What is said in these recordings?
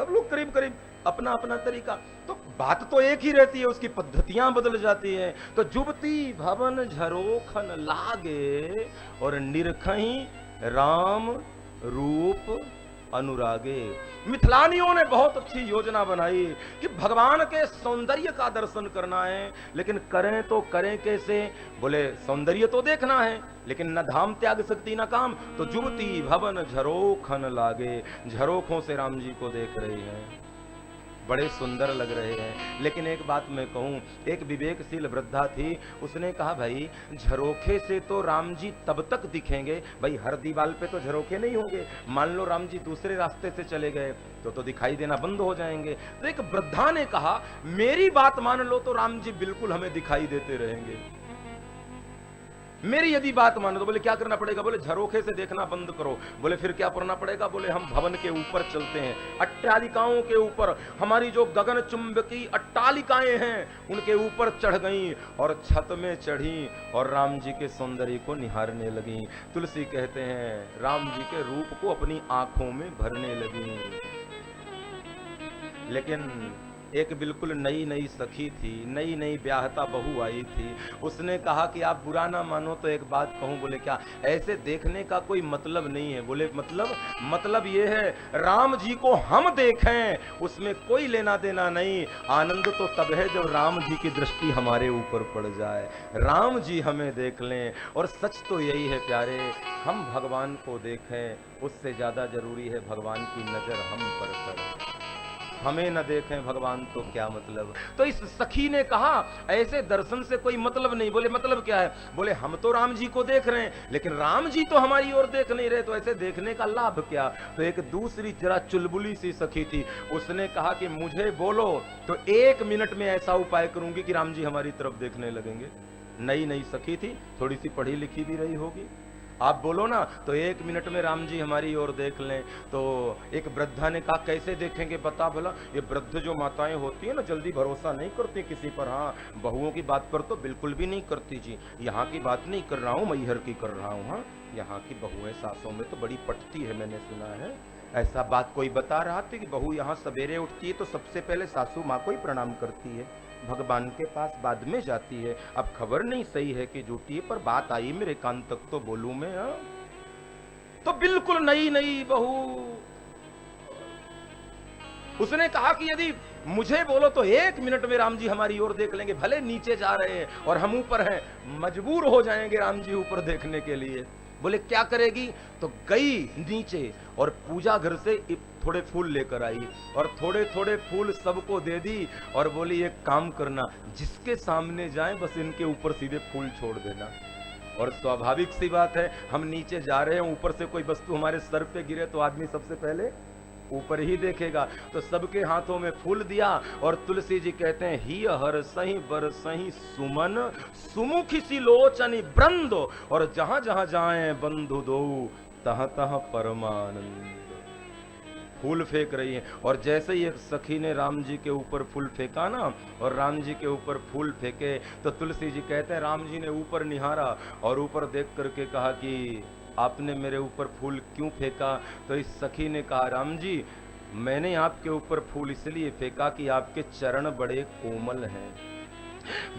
सब लोग करीब करीब अपना अपना तरीका, तो बात तो एक ही रहती है, उसकी पद्धतियां बदल जाती हैं। तो जुबती भवन झरोखन लागे और निरखही राम रूप अनुरागे। मिथिलानियों ने बहुत अच्छी योजना बनाई कि भगवान के सौंदर्य का दर्शन करना है, लेकिन करें तो करें कैसे? बोले सौंदर्य तो देखना है, लेकिन न धाम त्याग सकती न काम। तो जुबती भवन झरोखन लागे, झरोखों से राम जी को देख रही हैं, बड़े सुंदर लग रहे हैं। लेकिन एक बात मैं कहूं, एक विवेकशील वृद्धा थी, उसने कहा भाई झरोखे से तो राम जी तब तक दिखेंगे, भाई हर दीवार पे तो झरोखे नहीं होंगे, मान लो राम जी दूसरे रास्ते से चले गए तो दिखाई देना बंद हो जाएंगे। तो एक वृद्धा ने कहा मेरी बात मान लो तो राम जी बिल्कुल हमें दिखाई देते रहेंगे, मेरी यदि बात मानो। तो बोले क्या करना पड़ेगा? बोले झरोखे से देखना बंद करो। बोले फिर क्या करना पड़ेगा? बोले हम भवन के ऊपर चलते हैं, अट्टालिकाओं के ऊपर, हमारी जो गगन चुंबकी अट्टालिकाएं हैं उनके ऊपर चढ़ गई और छत में चढ़ी और राम जी के सौंदर्य को निहारने लगी। तुलसी कहते हैं राम जी के रूप को अपनी आंखों में भरने लगी। लेकिन एक बिल्कुल नई नई सखी थी, नई नई ब्याहता बहू आई थी, उसने कहा कि आप बुरा ना मानो तो एक बात कहूं। बोले क्या? ऐसे देखने का कोई मतलब नहीं है। बोले मतलब ये है राम जी को हम देखें, उसमें कोई लेना देना नहीं, आनंद तो तब है जब राम जी की दृष्टि हमारे ऊपर पड़ जाए, राम जी हमें देख लें। और सच तो यही है प्यारे, हम भगवान को देखें, उससे ज्यादा जरूरी है भगवान की नजर हम पर पड़े। हमें न देखें भगवान तो क्या मतलब? तो इस सखी ने कहा ऐसे दर्शन से कोई मतलब नहीं। बोले मतलब क्या है? बोले हम तो राम जी को देख रहे हैं, लेकिन राम जी तो हमारी ओर देख नहीं रहे, तो ऐसे देखने का लाभ क्या? तो एक दूसरी जरा चुलबुली सी सखी थी, उसने कहा कि मुझे बोलो तो 1 मिनट में ऐसा उपाय करूंगी कि राम जी हमारी तरफ देखने लगेंगे। नई नई सखी थी, थोड़ी सी पढ़ी लिखी भी रही होगी, आप बोलो ना तो 1 मिनट में राम जी हमारी ओर देख लें। तो एक वृद्धा ने कहा कैसे देखेंगे बता भला? ये वृद्ध जो माताएं होती है ना जल्दी भरोसा नहीं करती किसी पर। हाँ, बहुओं की बात पर तो बिल्कुल भी नहीं करती जी, यहाँ की बात नहीं कर रहा हूँ, मैहर की कर रहा हूँ। हाँ, यहाँ की बहुएं सासों में तो बड़ी पटती है, मैंने सुना है। ऐसा बात कोई बता रहा था कि बहू यहाँ सवेरे उठती है तो सबसे पहले सासू माँ को ही प्रणाम करती है, भगवान के पास बाद में जाती है। अब खबर नहीं सही है कि झूठी है, पर बात आई मेरे कान तक तो बोलूं मैं। तो बिल्कुल नई नई बहू, उसने कहा कि यदि मुझे बोलो तो 1 मिनट में राम जी हमारी ओर देख लेंगे, भले नीचे जा रहे हैं और हम ऊपर हैं, मजबूर हो जाएंगे राम जी ऊपर देखने के लिए। बोले क्या करेगी? तो गई नीचे और पूजा घर से थोड़े फूल लेकर आई और थोड़े थोड़े फूल सबको दे दी और बोली एक काम करना, जिसके सामने जाएं बस इनके ऊपर सीधे फूल छोड़ देना। और स्वाभाविक सी बात है, हम नीचे जा रहे हैं, ऊपर से कोई वस्तु हमारे सर पे गिरे तो आदमी सबसे पहले ऊपर ही देखेगा। तो सबके हाथों में फूल दिया और तुलसी जी कहते हैं ही हर सही बर सही सुमन सुमुखी सी लोचनी ब्रंद, और जहां जहां जाए बंधु दो तहां तहां परमानंद। फूल फेंक रही है और जैसे ही एक सखी ने राम जी के ऊपर फूल फेंका ना, और राम जी के ऊपर फूल फेंके, तो तुलसी जी कहते हैं राम जी ने ऊपर निहारा और ऊपर देख करके कहा कि आपने मेरे ऊपर फूल क्यों फेंका? तो इस सखी ने कहा राम जी मैंने आपके ऊपर फूल इसलिए फेंका कि आपके चरण बड़े कोमल हैं।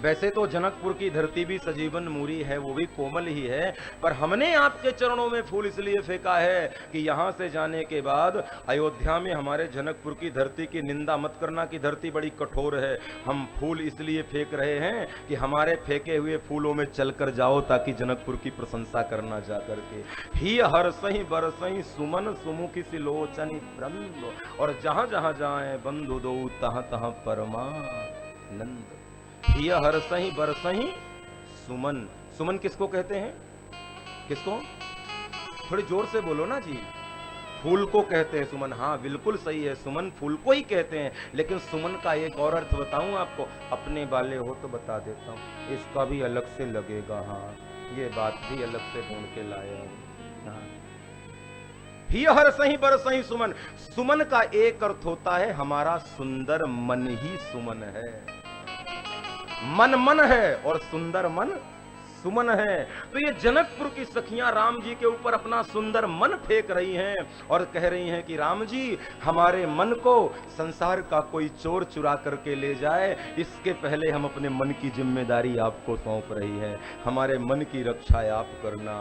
वैसे तो जनकपुर की धरती भी सजीवन मूरी है, वो भी कोमल ही है, पर हमने आपके चरणों में फूल इसलिए फेंका है कि यहां से जाने के बाद अयोध्या में हमारे जनकपुर की धरती की निंदा मत करना कि धरती बड़ी कठोर है। हम फूल इसलिए फेंक रहे हैं कि हमारे फेंके हुए फूलों में चलकर जाओ ताकि जनकपुर की प्रशंसा करना जा करके। ही हर सही बर सही सुमन सुमुखी सिलोचनी ब्रह्म, और जहां जहां जाए बंधु दो तहां तहां परमानंद। हिय हर सही बर सही सुमन। सुमन किसको कहते हैं? किसको? थोड़ी जोर से बोलो ना जी। फूल को कहते हैं सुमन। हाँ बिल्कुल सही है, सुमन फूल को ही कहते हैं, लेकिन सुमन का एक और अर्थ बताऊं आपको, अपने वाले हो तो बता देता हूं, इसका भी अलग से लगेगा। हाँ, ये बात भी अलग से ढूंढ के लाया हूं। हाँ, हिय हर सही बर सही सुमन। सुमन का एक अर्थ होता है हमारा सुंदर मन ही सुमन है। मन मन है और सुंदर मन सुमन है। तो ये जनकपुर की सखियां राम जी के ऊपर अपना सुंदर मन फेंक रही हैं और कह रही हैं कि राम जी, हमारे मन को संसार का कोई चोर चुरा करके ले जाए, इसके पहले हम अपने मन की जिम्मेदारी आपको सौंप रही हैं। हमारे मन की रक्षा आप करना।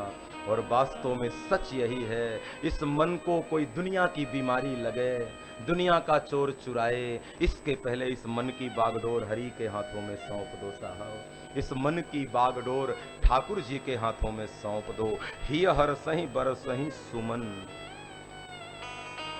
और वास्तव में सच यही है, इस मन को कोई दुनिया की बीमारी लगे, दुनिया का चोर चुराए, इसके पहले इस मन की बागडोर हरि के हाथों में सौंप दो साहब। इस मन की बागडोर ठाकुर जी के हाथों में सौंप दो। ही हर सही बरसही सुमन।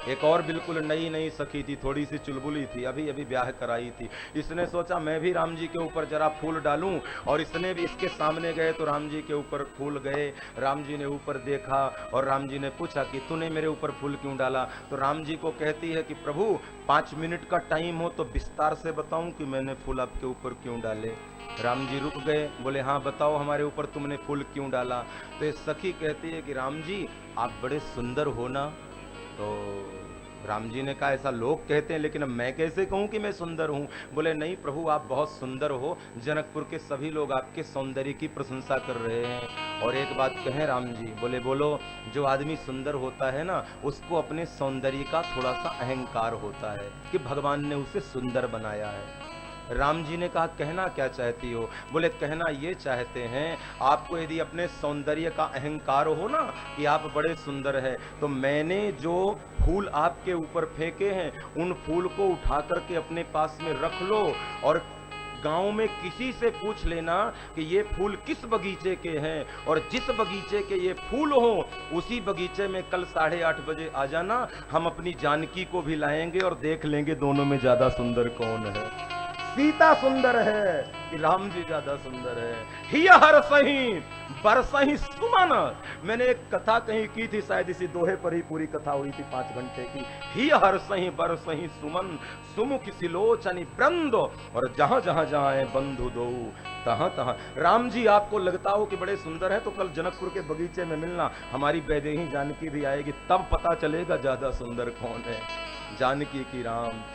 एक और बिल्कुल नई नई सखी थी, थोड़ी सी चुलबुली थी, अभी अभी ब्याह कराई थी। इसने सोचा मैं भी राम जी के ऊपर जरा फूल डालूं, और इसने भी इसके सामने गए तो राम जी के ऊपर फूल गए। राम जी ने ऊपर देखा और राम जी ने पूछा कि तूने मेरे ऊपर फूल क्यों डाला? तो राम जी को कहती है कि प्रभु 5 मिनट का टाइम हो तो विस्तार से बताऊं कि मैंने फूल आपके ऊपर क्यों डाले। राम जी रुक गए, बोले हाँ बताओ हमारे ऊपर तुमने फूल क्यों डाला। तो ये सखी कहती है कि राम जी आप बड़े सुंदर हो ना। तो राम जी ने कहा ऐसा लोग कहते हैं, लेकिन अब मैं कैसे कहूं कि मैं सुंदर हूं? बोले नहीं प्रभु आप बहुत सुंदर हो, जनकपुर के सभी लोग आपके सौंदर्य की प्रशंसा कर रहे हैं। और एक बात कहें राम जी? बोले बोलो। जो आदमी सुंदर होता है ना, उसको अपने सौंदर्य का थोड़ा सा अहंकार होता है कि भगवान ने उसे सुंदर बनाया है। राम जी ने कहा कहना क्या चाहती हो? बोले कहना ये चाहते हैं, आपको यदि अपने सौंदर्य का अहंकार हो ना कि आप बड़े सुंदर हैं, तो मैंने जो फूल आपके ऊपर फेंके हैं उन फूल को उठा करके अपने पास में रख लो, और गांव में किसी से पूछ लेना कि ये फूल किस बगीचे के हैं, और जिस बगीचे के ये फूल हो उसी बगीचे में कल 8:30 बजे आ जाना। हम अपनी जानकी को भी लाएंगे और देख लेंगे दोनों में ज्यादा सुंदर कौन है। सीता सुंदर है कि राम जी ज्यादा सुंदर है। ही हर सही बरसही सुमन। मैंने एक कथा कहीं की थी, शायद इसी दोहे पर ही पूरी कथा हुई थी 5 घंटे की। ही हर सही बरसही सुमन, सुमुख सिलोचनी ब्रंद, और जहां जहां जाए बंधु दो तहां तहां। राम जी आपको लगता हो कि बड़े सुंदर है तो कल जनकपुर के बगीचे में मिलना, हमारी वैदेही जानकी भी आएगी, तब पता चलेगा ज्यादा सुंदर कौन है। जानकी की राम।